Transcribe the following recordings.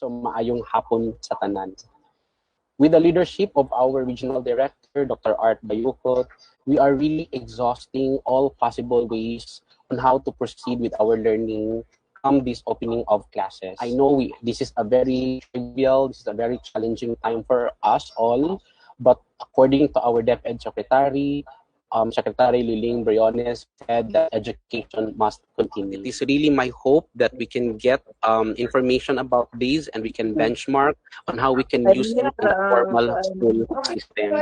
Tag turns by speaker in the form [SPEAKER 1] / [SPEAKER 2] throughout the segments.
[SPEAKER 1] So maayong hapon sa tanan. With the leadership of our regional director, Dr. Art Bayukot, we are really exhausting all possible ways on how to proceed with our learning come this opening of classes. I know this is a very trivial, this is a very challenging time for us all, but according to our DepEd Secretary, Secretary Liling Briones said that education must continue. It is really my hope that we can get information about these and we can benchmark on how we can use it in the formal school system.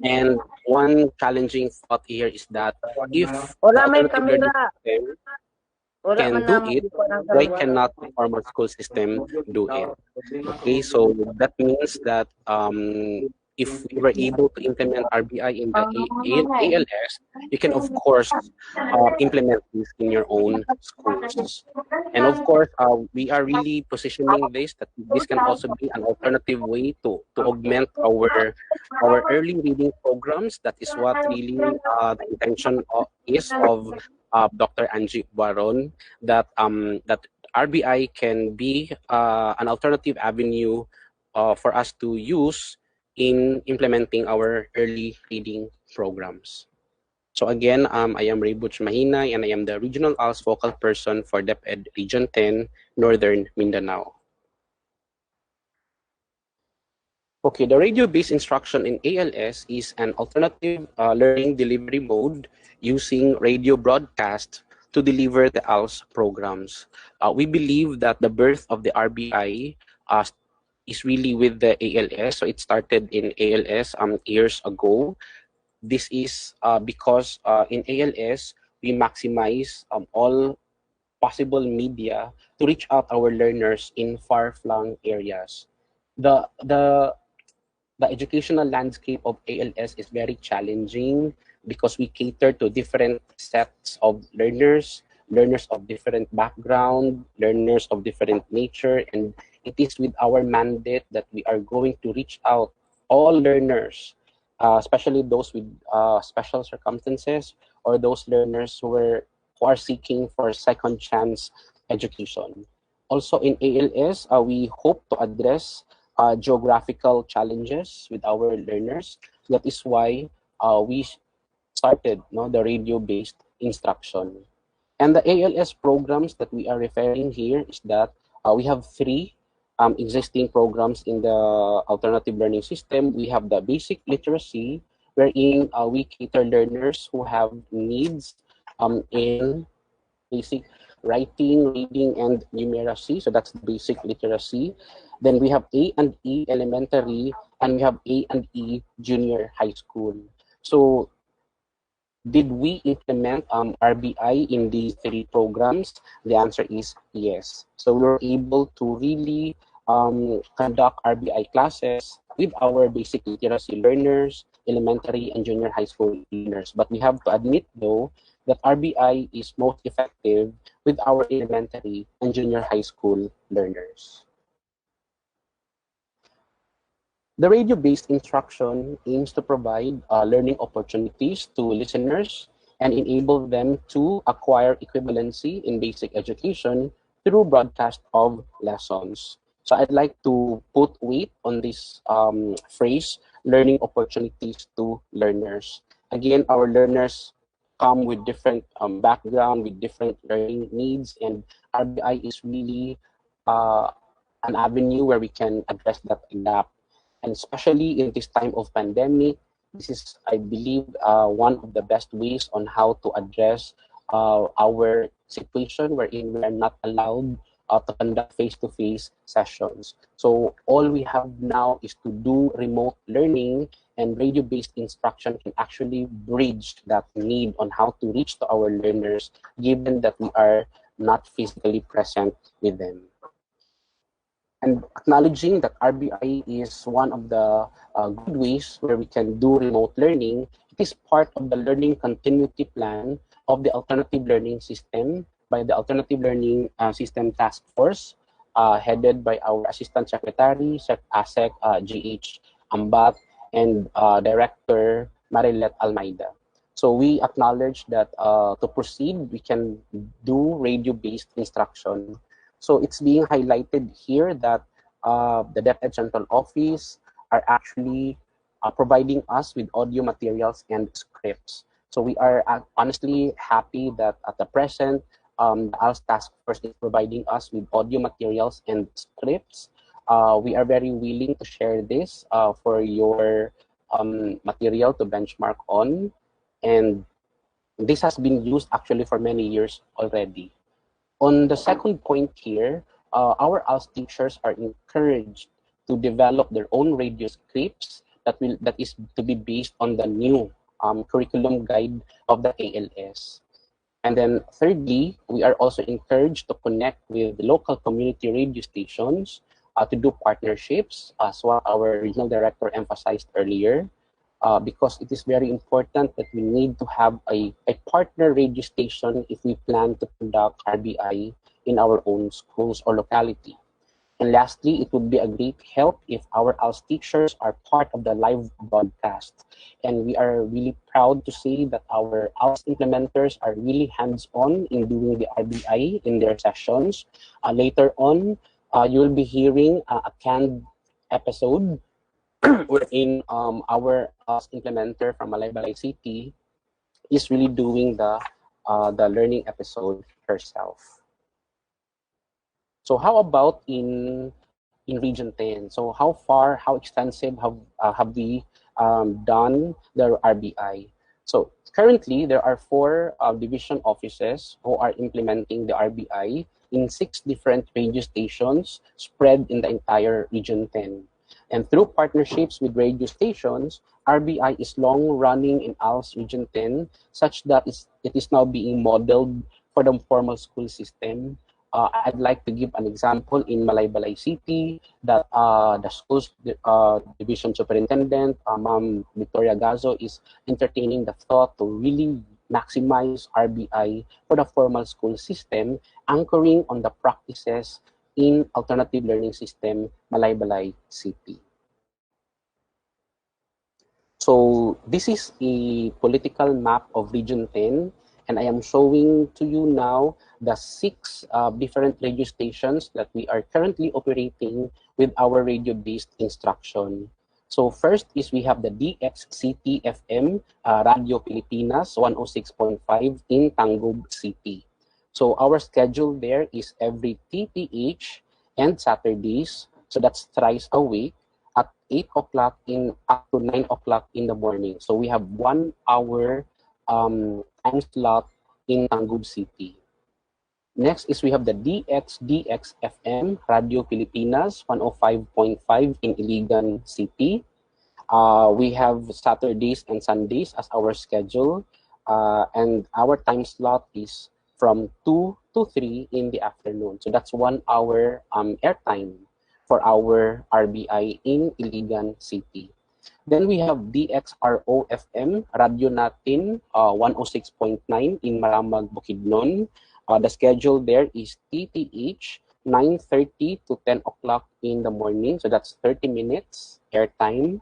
[SPEAKER 1] And one challenging thought here is that if the alternative learning system can do it, why cannot the formal school system do it? Okay, so that means that if we were able to implement RBI in the ALS, you can of course implement this in your own schools. And of course, we are really positioning this that this can also be an alternative way to augment our early reading programs. That is what really the intention of Dr. Angie Baron, that that RBI can be an alternative avenue for us to use in implementing our early reading programs. So again, I am Ray Butch Mahinay, and I am the Regional ALS Focal Person for DepEd Region 10, Northern Mindanao. Okay, the radio-based instruction in ALS is an alternative learning delivery mode using radio broadcast to deliver the ALS programs. We believe that the birth of the RBI is really with the ALS. So it started in ALS years ago. This is because in ALS, we maximize all possible media to reach out our learners in far-flung areas. The educational landscape of ALS is very challenging because we cater to different sets of learners, learners of different background, learners of different nature, and it is with our mandate that we are going to reach out all learners, especially those with special circumstances or those learners who are seeking for second chance education. Also in ALS, we hope to address geographical challenges with our learners. That is why we started the radio-based instruction. And the ALS programs that we are referring here is that we have three existing programs in the alternative learning system. We have the basic literacy, wherein we cater learners who have needs in basic writing, reading, and numeracy. So that's the basic literacy. Then we have A and E elementary, and we have A and E junior high school. So did we implement RBI in these three programs? The answer is yes. So we were able to really conduct RBI classes with our basic literacy learners, elementary and junior high school learners. But we have to admit, though, that RBI is most effective with our elementary and junior high school learners. The radio-based instruction aims to provide learning opportunities to listeners and enable them to acquire equivalency in basic education through broadcast of lessons. So I'd like to put weight on this phrase, learning opportunities to learners. Again, our learners come with different background, with different learning needs, and RBI is really an avenue where we can address that gap. And especially in this time of pandemic, this is, I believe, one of the best ways on how to address our situation wherein we are not allowed to conduct face-to-face sessions. So all we have now is to do remote learning, and radio-based instruction can actually bridge that need on how to reach to our learners, given that we are not physically present with them. And acknowledging that RBI is one of the good ways where we can do remote learning, it is part of the learning continuity plan of the Alternative Learning System by the Alternative Learning System Task Force, headed by our Assistant Secretary, ASEC GH Ambat, and Director Marilet Almeida. So we acknowledge that to proceed, we can do radio-based instruction. So it's being highlighted here that the DepEd Central Office are actually providing us with audio materials and scripts. So we are honestly happy that at the present, the ALS Task Force is providing us with audio materials and scripts. We are very willing to share this for your material to benchmark on. And this has been used actually for many years already. On the second point here, our ALS teachers are encouraged to develop their own radio scripts that is to be based on the new curriculum guide of the ALS. And then thirdly, we are also encouraged to connect with local community radio stations to do partnerships, as what our regional director emphasized earlier, because it is very important that we need to have a partner radio station if we plan to conduct RBI in our own schools or locality. And lastly, it would be a great help if our ALS teachers are part of the live broadcast. And we are really proud to say that our ALS implementers are really hands-on in doing the RBI in their sessions. Later on, you will be hearing a canned episode wherein our ALS implementer from Malaybalay City is really doing the learning episode herself. So how about in Region 10? So how extensive have we done the RBI? So currently, there are 4 division offices who are implementing the RBI in 6 different radio stations spread in the entire Region 10. And through partnerships with radio stations, RBI is long running in ALS Region 10, such that it is now being modeled for the formal school system. I'd like to give an example in Malaybalay City that the school's division superintendent, Ma'am Victoria Gazo, is entertaining the thought to really maximize RBI for the formal school system, anchoring on the practices in Alternative Learning System, Malaybalay City. So this is a political map of Region 10, and I am showing to you now the 6 different radio stations that we are currently operating with our radio-based instruction. So first is we have the DXCT FM, Radio Pilipinas 106.5 in Tangub City. So our schedule there is every TPH and Saturdays, so that's thrice a week, at 8 o'clock up to 9 o'clock in the morning. So we have 1 hour time slot in Tangub City. Next is we have the DXDX FM, Radio Pilipinas 105.5 in Iligan City. We have Saturdays and Sundays as our schedule, and our time slot is from 2 to 3 in the afternoon. So that's 1 hour airtime for our RBI in Iligan City. Then we have DXRO FM, Radio Natin 106.9 in Maramag, Bukidnon. The schedule there is TTH 9:30 to 10 o'clock in the morning. So that's 30 minutes airtime.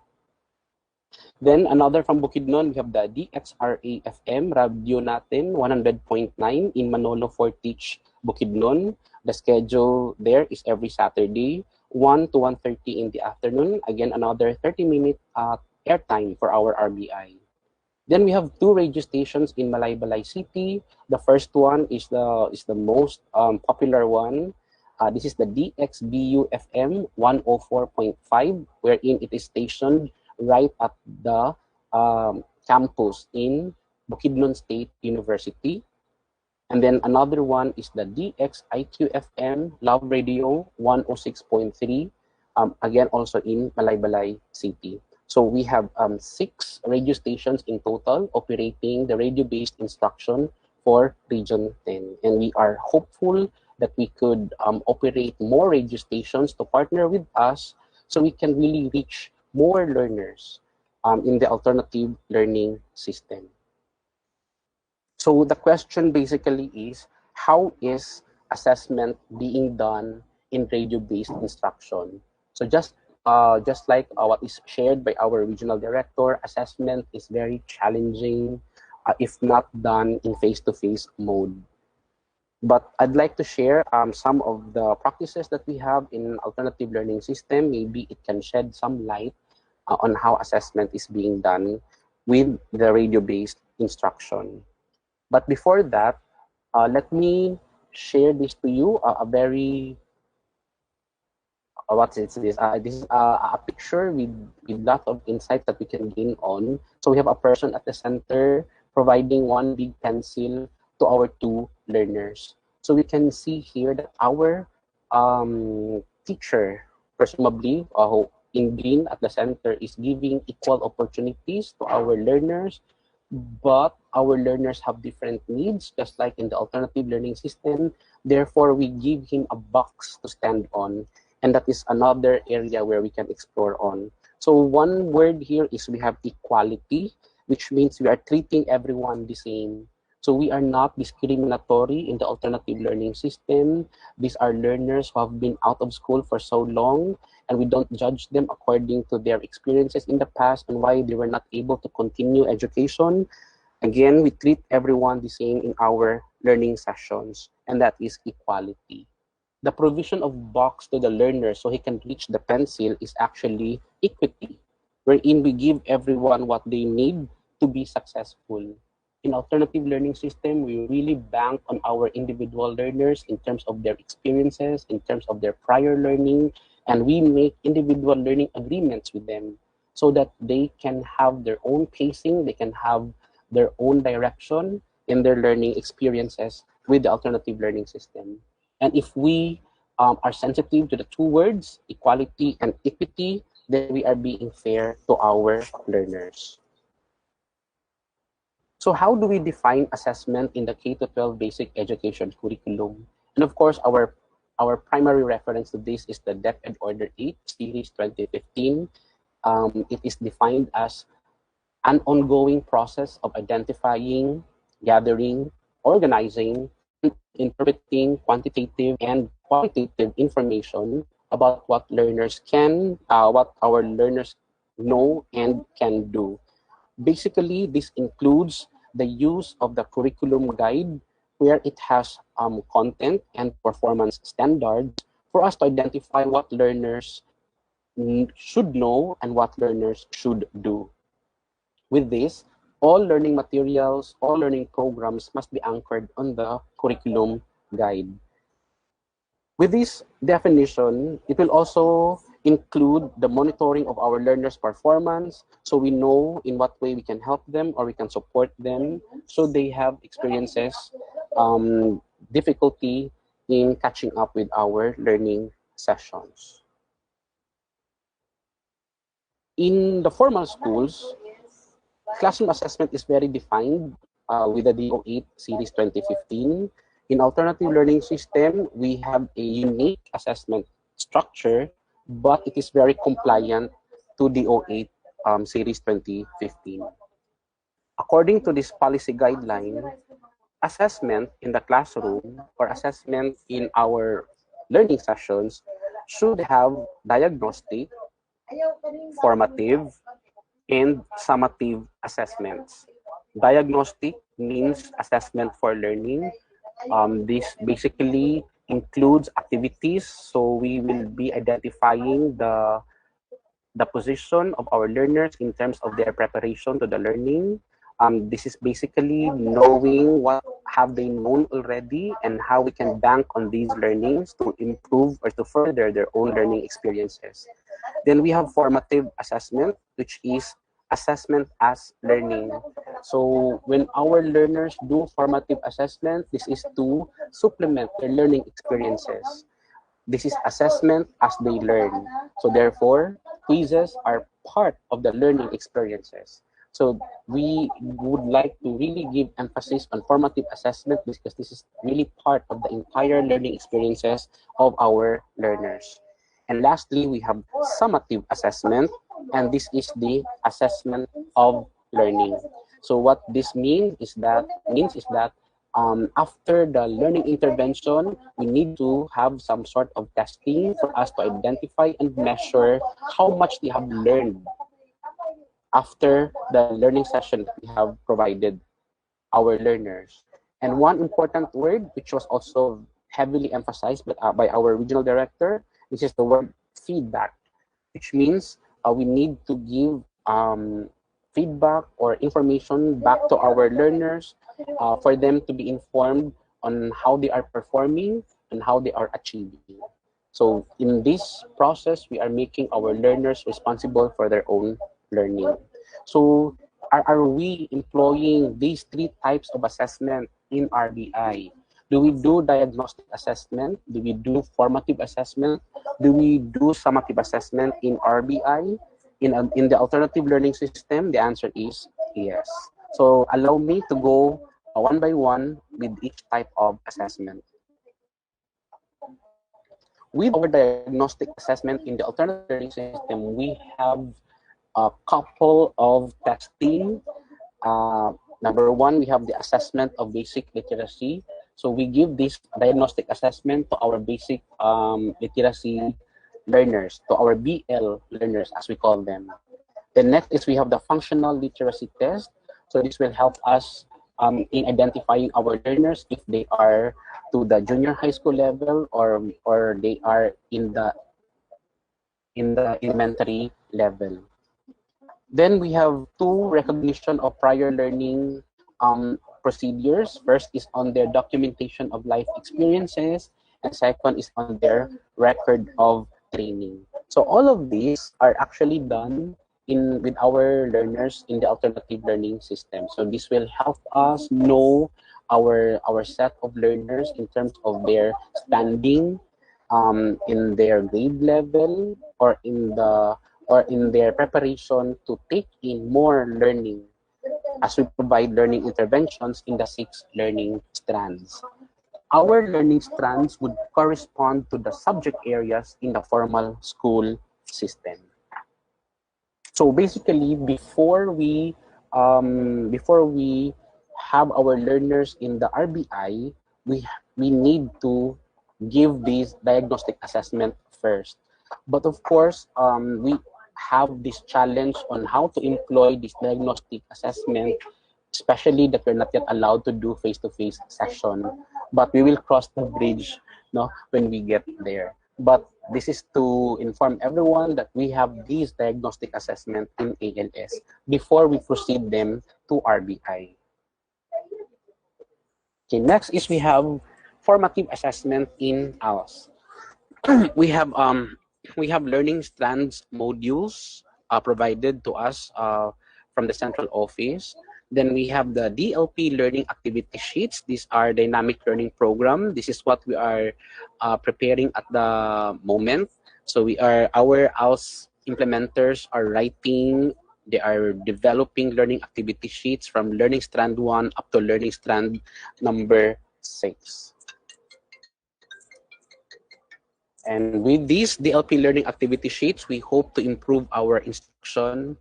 [SPEAKER 1] Then another from Bukidnon, we have the DXRA FM, Radio Natin 100.9 in Manolo Fortich, Bukidnon. The schedule there is every Saturday, 1 to 1:30 in the afternoon. Again, another 30-minute airtime for our RBI. Then we have 2 radio stations in Malaybalay City. The first one is the most popular one. This is the DXBU FM 104.5, wherein it is stationed right at the campus in Bukidnon State University. And then another one is the DXIQ-FM Love Radio 106.3, again also in Malaybalay City. So we have 6 radio stations in total operating the radio-based instruction for Region 10. And we are hopeful that we could operate more radio stations to partner with us so we can really reach more learners in the alternative learning system. So the question basically is, how is assessment being done in radio-based instruction? So just like what is shared by our regional director, assessment is very challenging if not done in face-to-face mode. But I'd like to share some of the practices that we have in alternative learning system. Maybe it can shed some light on how assessment is being done with the radio-based instruction. But before that, let me share this to you, a very what's it, this? This is a picture with lot of insights that we can gain on. So we have a person at the center providing one big pencil to our two learners. So we can see here that our teacher, presumably in green at the center, is giving equal opportunities to our learners, but our learners have different needs, just like in the alternative learning system. Therefore, we give him a box to stand on, and that is another area where we can explore on. So one word here is we have equality, which means we are treating everyone the same. So we are not discriminatory in the alternative learning system. These are learners who have been out of school for so long, and we don't judge them according to their experiences in the past and why they were not able to continue education. Again, we treat everyone the same in our learning sessions, and that is equality. The provision of box to the learner so he can reach the pencil is actually equity, wherein we give everyone what they need to be successful. In alternative learning system, we really bank on our individual learners in terms of their experiences, in terms of their prior learning, and we make individual learning agreements with them so that they can have their own pacing, they can have their own direction in their learning experiences with the alternative learning system. And if we are sensitive to the two words, equality and equity, then we are being fair to our learners. So how do we define assessment in the K-12 basic education curriculum? And of course, our primary reference to this is the DepEd Order 8, Series 2015. It is defined as an ongoing process of identifying, gathering, organizing, and interpreting quantitative and qualitative information about what our learners know and can do. Basically, this includes the use of the curriculum guide, where it has content and performance standards for us to identify what learners should know and what learners should do. With this, all learning materials, all learning programs must be anchored on the curriculum guide. With this definition, it will also include the monitoring of our learners' performance, so we know in what way we can help them or we can support them so they have experiences, difficulty in catching up with our learning sessions. In the formal schools, classroom assessment is very defined with the DO8 Series 2015. In alternative learning system, we have a unique assessment structure, but it is very compliant to DO8 Series 2015. According to this policy guideline, assessment in the classroom or assessment in our learning sessions should have diagnostic, formative, and summative assessments. Diagnostic means assessment for learning. This basically includes activities, so we will be identifying the position of our learners in terms of their preparation to the learning. This is basically knowing what have they known already and how we can bank on these learnings to improve or to further their own learning experiences. Then we have formative assessment, which is assessment as learning. So when our learners do formative assessment, this is to supplement their learning experiences. This is assessment as they learn. So therefore, quizzes are part of the learning experiences. So we would like to really give emphasis on formative assessment because this is really part of the entire learning experiences of our learners. And lastly, we have summative assessment, and this is the assessment of learning. So what this means is that after the learning intervention, we need to have some sort of testing for us to identify and measure how much they have learned after the learning session that we have provided our learners. And one important word, which was also heavily emphasized by our regional director, which is the word feedback, which means we need to give feedback or information back to our learners for them to be informed on how they are performing and how they are achieving. So in this process, we are making our learners responsible for their own learning. So are we employing these three types of assessment in RBI? Do we do diagnostic assessment? Do we do formative assessment? Do we do summative assessment in RBI? In the alternative learning system, the answer is yes. So allow me to go one by one with each type of assessment. With our diagnostic assessment in the alternative learning system, we have a couple of testing. Number one, we have the assessment of basic literacy. So we give this diagnostic assessment to our basic literacy learners, to our BL learners, as we call them. The next is we have the functional literacy test. So this will help us in identifying our learners if they are to the junior high school level or they are in the elementary level. Then we have two recognition of prior learning procedures. First is on their documentation of life experiences, and second is on their record of training. So all of these are actually done with our learners in the alternative learning system. So this will help us know our set of learners in terms of their standing in their grade level or in their preparation to take in more learning as we provide learning interventions in the 6 learning strands. Our learning strands would correspond to the subject areas in the formal school system. So basically, before we have our learners in the RBI, we need to give this diagnostic assessment first. But of course, we have this challenge on how to employ this diagnostic assessment, especially that we're not yet allowed to do face-to-face session. But we will cross the bridge, when we get there. But this is to inform everyone that we have these diagnostic assessment in ALS before we proceed them to RBI. Okay, next is we have formative assessment in ALS. we have learning strands modules provided to us from the central office. Then we have the DLP learning activity sheets. These are dynamic learning program. This is what we are preparing at the moment. So our ALS implementers are writing, they are developing learning activity sheets from learning strand 1 up to learning strand number 6. And with these DLP learning activity sheets, we hope to improve our instruction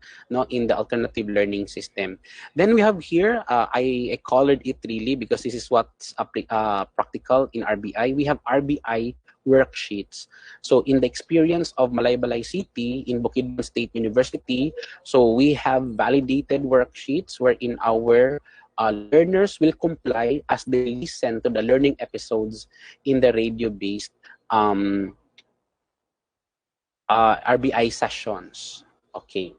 [SPEAKER 1] in the alternative learning system. Then we have here, I colored it really because this is what's practical in RBI. We have RBI worksheets. So in the experience of Malaybalay City in Bukidnon State University, so we have validated worksheets wherein our learners will comply as they listen to the learning episodes in the radio-based RBI sessions. Okay.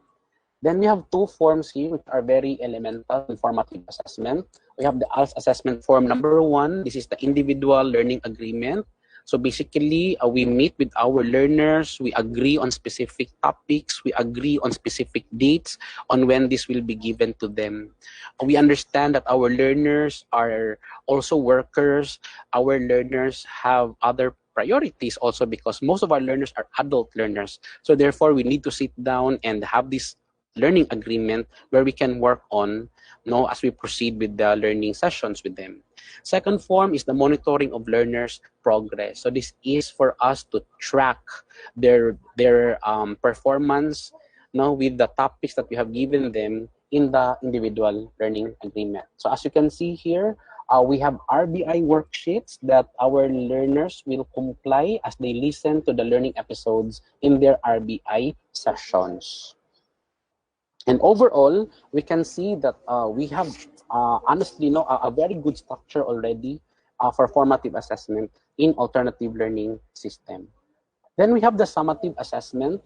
[SPEAKER 1] Then we have two forms here which are very elemental in formative assessment. We have the ALS assessment form number 1. This is the individual learning agreement. So basically, we meet with our learners, we agree on specific topics, we agree on specific dates on when this will be given to them. We understand that our learners are also workers, our learners have other priorities also because most of our learners are adult learners. So therefore, we need to sit down and have this learning agreement where we can work on as we proceed with the learning sessions with them. Second form is the monitoring of learners' progress. So this is for us to track their performance with the topics that we have given them in the individual learning agreement. So as you can see here, we have RBI worksheets that our learners will comply as they listen to the learning episodes in their RBI sessions. And overall, we can see that we have honestly, a very good structure already for formative assessment in alternative learning system. Then we have the summative assessment.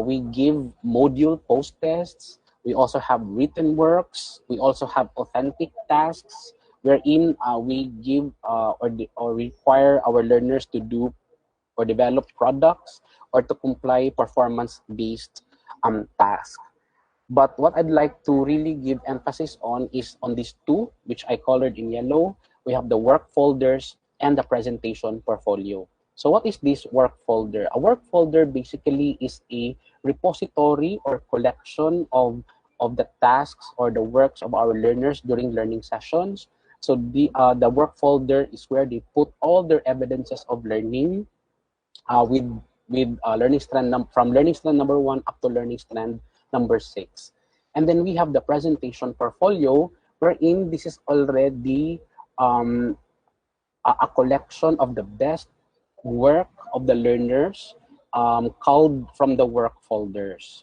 [SPEAKER 1] We give module post-tests. We also have written works. We also have authentic tasks wherein we give or require our learners to do or develop products or to comply performance-based tasks. But what I'd like to really give emphasis on is on these two, which I colored in yellow. We have the work folders and the presentation portfolio. So what is this work folder? A work folder basically is a repository or collection of the tasks or the works of our learners during learning sessions. So the work folder is where they put all their evidences of learning with learning strand from learning strand number 1 up to learning strand number 6. And then we have the presentation portfolio, wherein this is already a collection of the best work of the learners culled from the work folders.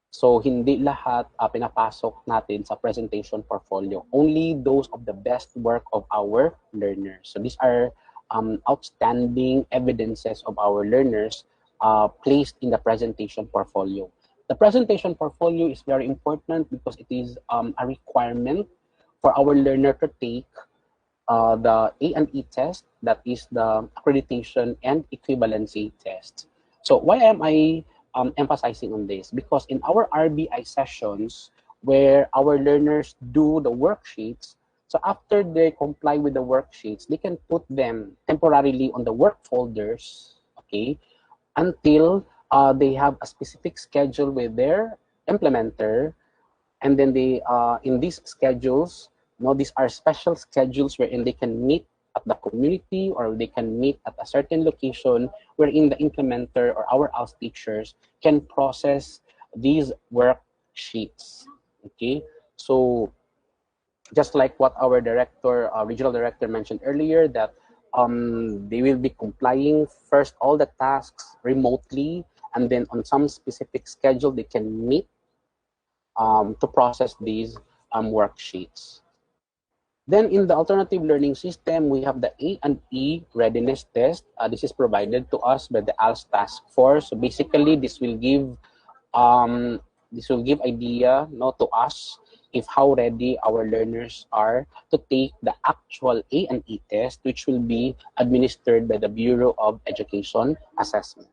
[SPEAKER 1] So hindi lahat pinapasok natin sa presentation portfolio. Only those of the best work of our learners. So these are outstanding evidences of our learners placed in the presentation portfolio. The presentation portfolio is very important because it is a requirement for our learner to take the A&E test, that is the accreditation and equivalency test. So why am I emphasizing on this? Because in our RBI sessions, where our learners do the worksheets, so after they comply with the worksheets, they can put them temporarily on the work folders, okay, until they have a specific schedule with their implementer. And then they, in these schedules, these are special schedules wherein they can meet at the community or they can meet at a certain location wherein the implementer or our house teachers can process these worksheets. Okay, so just like what our director, regional director mentioned earlier, that they will be complying first all the tasks remotely, and then on some specific schedule they can meet to process these worksheets. Then in the alternative learning system, we have the A&E readiness test. This is provided to us by the ALS task force. So basically, this will give idea to us if how ready our learners are to take the actual A&E test, which will be administered by the Bureau of Education Assessment.